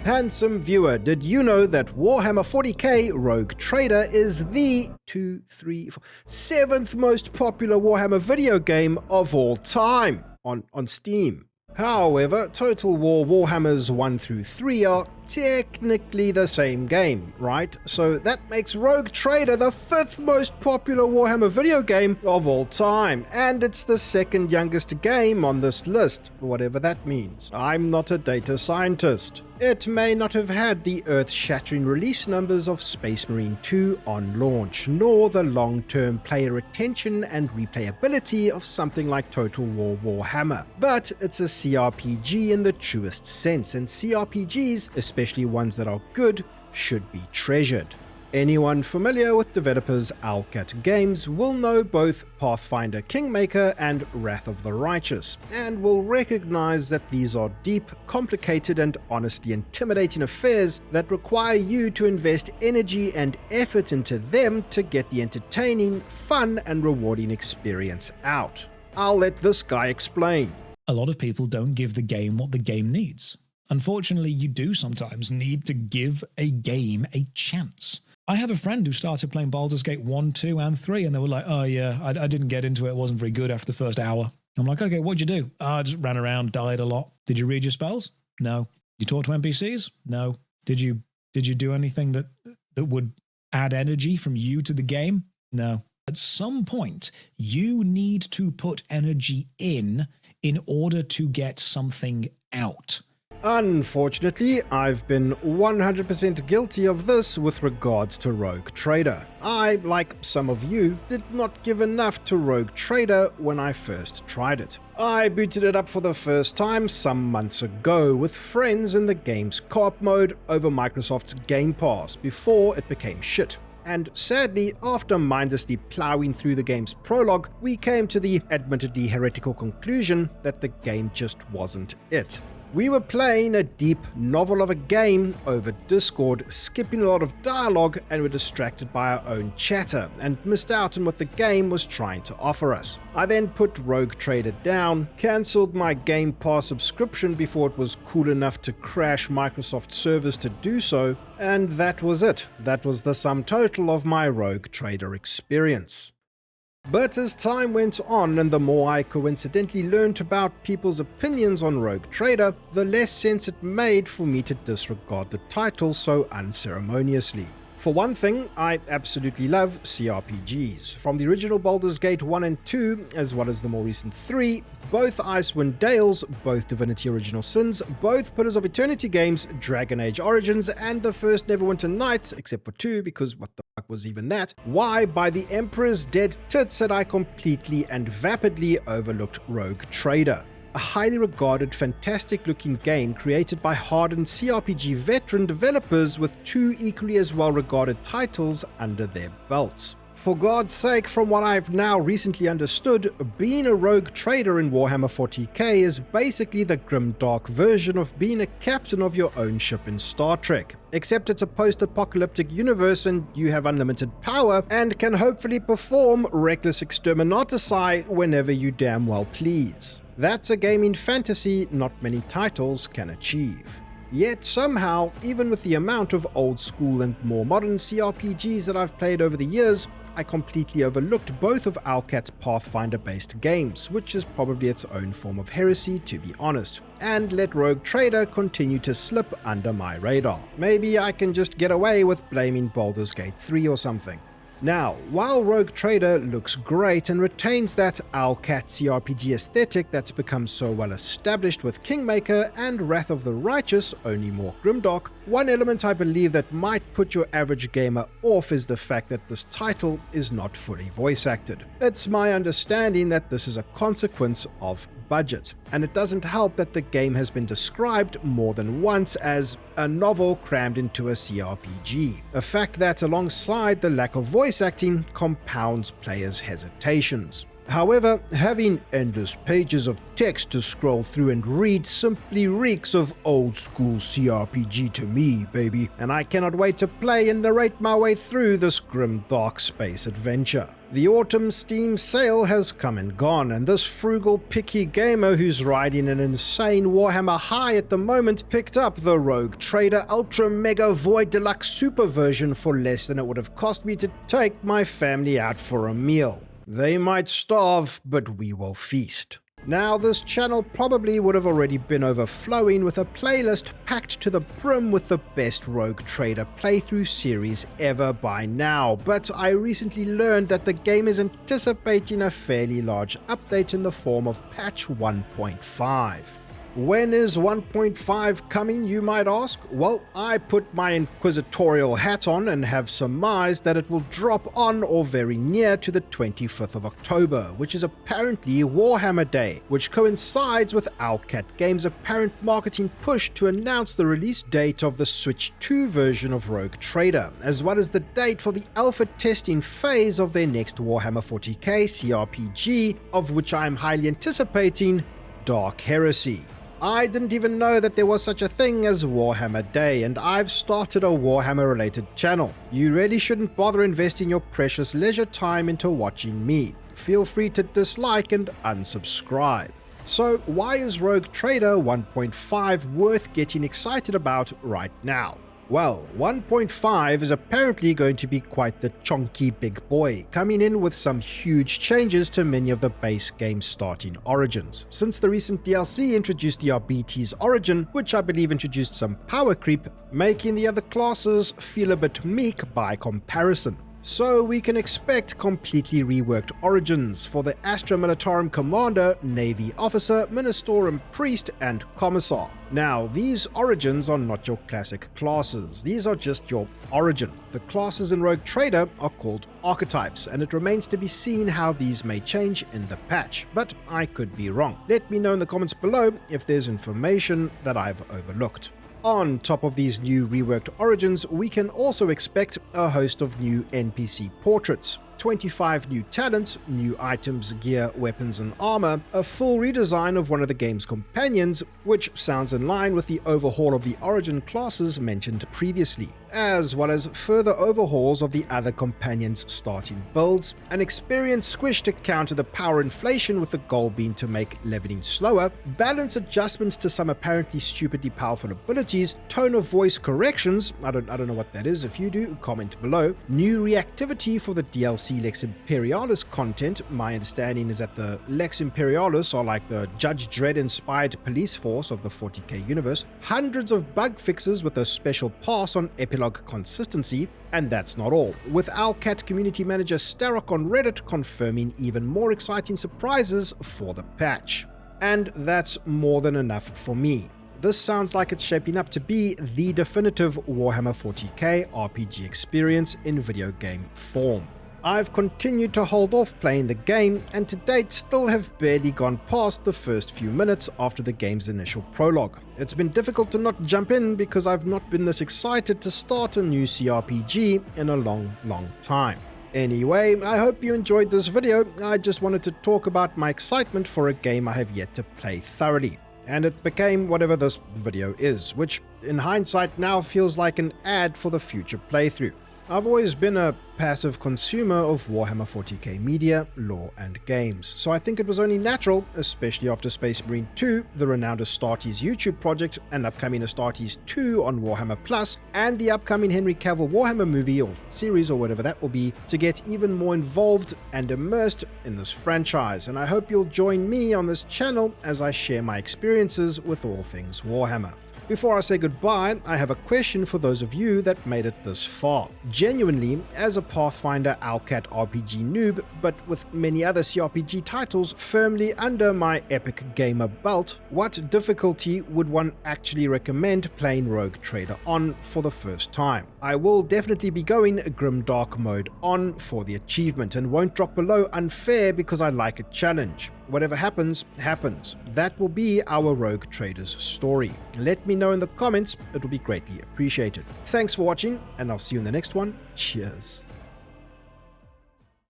Handsome viewer, did you know that Warhammer 40k Rogue Trader is the 7th most popular Warhammer video game of all time on Steam? However, Total War Warhammers 1 through 3 are technically the same game, right? So that makes Rogue Trader the 5th most popular Warhammer video game of all time, and it's the 2nd youngest game on this list, whatever that means. I'm not a data scientist. It may not have had the earth-shattering release numbers of Space Marine 2 on launch, nor the long-term player retention and replayability of something like Total War Warhammer, but it's a CRPG in the truest sense, and CRPGs, especially ones that are good, should be treasured. Anyone familiar with developers Owlcat Games will know both Pathfinder Kingmaker and Wrath of the Righteous, and will recognize that these are deep, complicated, and honestly intimidating affairs that require you to invest energy and effort into them to get the entertaining, fun, and rewarding experience out. I'll let this guy explain. A lot of people don't give the game what the game needs. Unfortunately, you do sometimes need to give a game a chance. I have a friend who started playing Baldur's Gate 1, 2, and 3, and they were like, oh yeah, I didn't get into it, wasn't very good after the first hour. I'm like, okay, what'd you do? I just ran around, died a lot. Did you read your spells? No. You talk to NPCs? No. Did you do anything that would add energy from you to the game? No. At some point, you need to put energy in order to get something out. Unfortunately, I've been 100% guilty of this with regards to Rogue Trader. I, like some of you, did not give enough to Rogue Trader when I first tried it. I booted it up for the first time some months ago with friends in the game's co-op mode over Microsoft's Game Pass before it became shit. And sadly, after mindlessly plowing through the game's prologue, we came to the admittedly heretical conclusion that the game just wasn't it. We were playing a deep novel of a game over Discord, skipping a lot of dialogue, and were distracted by our own chatter, and missed out on what the game was trying to offer us. I then put Rogue Trader down, cancelled my Game Pass subscription before it was cool enough to crash Microsoft servers to do so, and that was it. That was the sum total of my Rogue Trader experience. But as time went on and the more I coincidentally learned about people's opinions on Rogue Trader, the less sense it made for me to disregard the title so unceremoniously. For one thing, I absolutely love CRPGs. From the original Baldur's Gate 1 and 2, as well as the more recent 3, both Icewind Dales, both Divinity Original Sins, both Pillars of Eternity games, Dragon Age Origins, and the first Neverwinter Nights, except for 2, because what the fuck was even that? Why, by the Emperor's dead tits, had I completely and vapidly overlooked Rogue Trader. A highly regarded, fantastic-looking game created by hardened CRPG veteran developers with 2 equally as well-regarded titles under their belts. For God's sake, from what I've now recently understood, being a rogue trader in Warhammer 40k is basically the grimdark version of being a captain of your own ship in Star Trek. Except it's a post-apocalyptic universe and you have unlimited power and can hopefully perform reckless exterminaticide whenever you damn well please. That's a gaming fantasy not many titles can achieve. Yet somehow, even with the amount of old school and more modern CRPGs that I've played over the years, I completely overlooked both of Owlcat's Pathfinder-based games, which is probably its own form of heresy to be honest, and let Rogue Trader continue to slip under my radar. Maybe I can just get away with blaming Baldur's Gate 3 or something. Now, while Rogue Trader looks great and retains that Owlcat CRPG aesthetic that's become so well established with Kingmaker and Wrath of the Righteous, only more grimdark, one element I believe that might put your average gamer off is the fact that this title is not fully voice acted. It's my understanding that this is a consequence of budget, and it doesn't help that the game has been described more than once as a novel crammed into a CRPG, a fact that alongside the lack of voice acting compounds players' hesitations. However, having endless pages of text to scroll through and read simply reeks of old school CRPG to me, baby, and I cannot wait to play and narrate my way through this grim dark space adventure. The autumn Steam sale has come and gone, and this frugal picky gamer who's riding an insane Warhammer high at the moment picked up the Rogue Trader Ultra Mega Void Deluxe Super version for less than it would have cost me to take my family out for a meal. They might starve, but we will feast. Now, this channel probably would have already been overflowing with a playlist packed to the brim with the best Rogue Trader playthrough series ever by now, but I recently learned that the game is anticipating a fairly large update in the form of patch 1.5. When is 1.5 coming, you might ask? Well, I put my inquisitorial hat on and have surmised that it will drop on or very near to the 25th of October, which is apparently Warhammer Day, which coincides with Owlcat Games' apparent marketing push to announce the release date of the Switch 2 version of Rogue Trader, as well as the date for the alpha testing phase of their next Warhammer 40k CRPG, of which I am highly anticipating, Dark Heresy. I didn't even know that there was such a thing as Warhammer Day, and I've started a Warhammer-related channel. You really shouldn't bother investing your precious leisure time into watching me. Feel free to dislike and unsubscribe. So why is Rogue Trader 1.5 worth getting excited about right now? Well, 1.5 is apparently going to be quite the chonky big boy, coming in with some huge changes to many of the base game's starting origins. Since the recent DLC introduced the RBT's origin, which I believe introduced some power creep, making the other classes feel a bit meek by comparison. So we can expect completely reworked origins for the Astra Militarum Commander, Navy Officer, Ministorum Priest, and Commissar. Now, these origins are not your classic classes, these are just your origin. The classes in Rogue Trader are called archetypes, and it remains to be seen how these may change in the patch, but I could be wrong. Let me know in the comments below if there's information that I've overlooked. On top of these new reworked origins, we can also expect a host of new NPC portraits, 25 new talents, new items, gear, weapons and armor, a full redesign of one of the game's companions, which sounds in line with the overhaul of the origin classes mentioned previously, as well as further overhauls of the other companions' starting builds, an experience squish to counter the power inflation with the goal being to make leveling slower, balance adjustments to some apparently stupidly powerful abilities, tone of voice corrections, I don't know what that is, if you do, comment below, new reactivity for the DLC Lex Imperialis content. My understanding is that the Lex Imperialis are like the Judge Dredd inspired police force of the 40k universe, hundreds of bug fixes with a special pass on epilogue consistency, and that's not all, with Owlcat community manager Starrock on Reddit confirming even more exciting surprises for the patch. And that's more than enough for me. This sounds like it's shaping up to be the definitive Warhammer 40k RPG experience in video game form. I've continued to hold off playing the game, and to date still have barely gone past the first few minutes after the game's initial prologue. It's been difficult to not jump in because I've not been this excited to start a new CRPG in a long time. Anyway, I hope you enjoyed this video. I just wanted to talk about my excitement for a game I have yet to play thoroughly. And it became whatever this video is, which in hindsight now feels like an ad for the future playthrough. I've always been a passive consumer of Warhammer 40k media, lore, and games, so I think it was only natural, especially after Space Marine 2, the renowned Astartes YouTube project, and upcoming Astartes 2 on Warhammer Plus, and the upcoming Henry Cavill Warhammer movie or series or whatever that will be, to get even more involved and immersed in this franchise, and I hope you'll join me on this channel as I share my experiences with all things Warhammer. Before I say goodbye, I have a question for those of you that made it this far. Genuinely, as a Pathfinder Owlcat RPG noob, but with many other CRPG titles firmly under my epic gamer belt, what difficulty would one actually recommend playing Rogue Trader on for the first time? I will definitely be going Grimdark mode on for the achievement and won't drop below unfair because I like a challenge. Whatever happens, happens. That will be our Rogue Trader's story. Let me know in the comments, it will be greatly appreciated. Thanks for watching, and I'll see you in the next one. Cheers.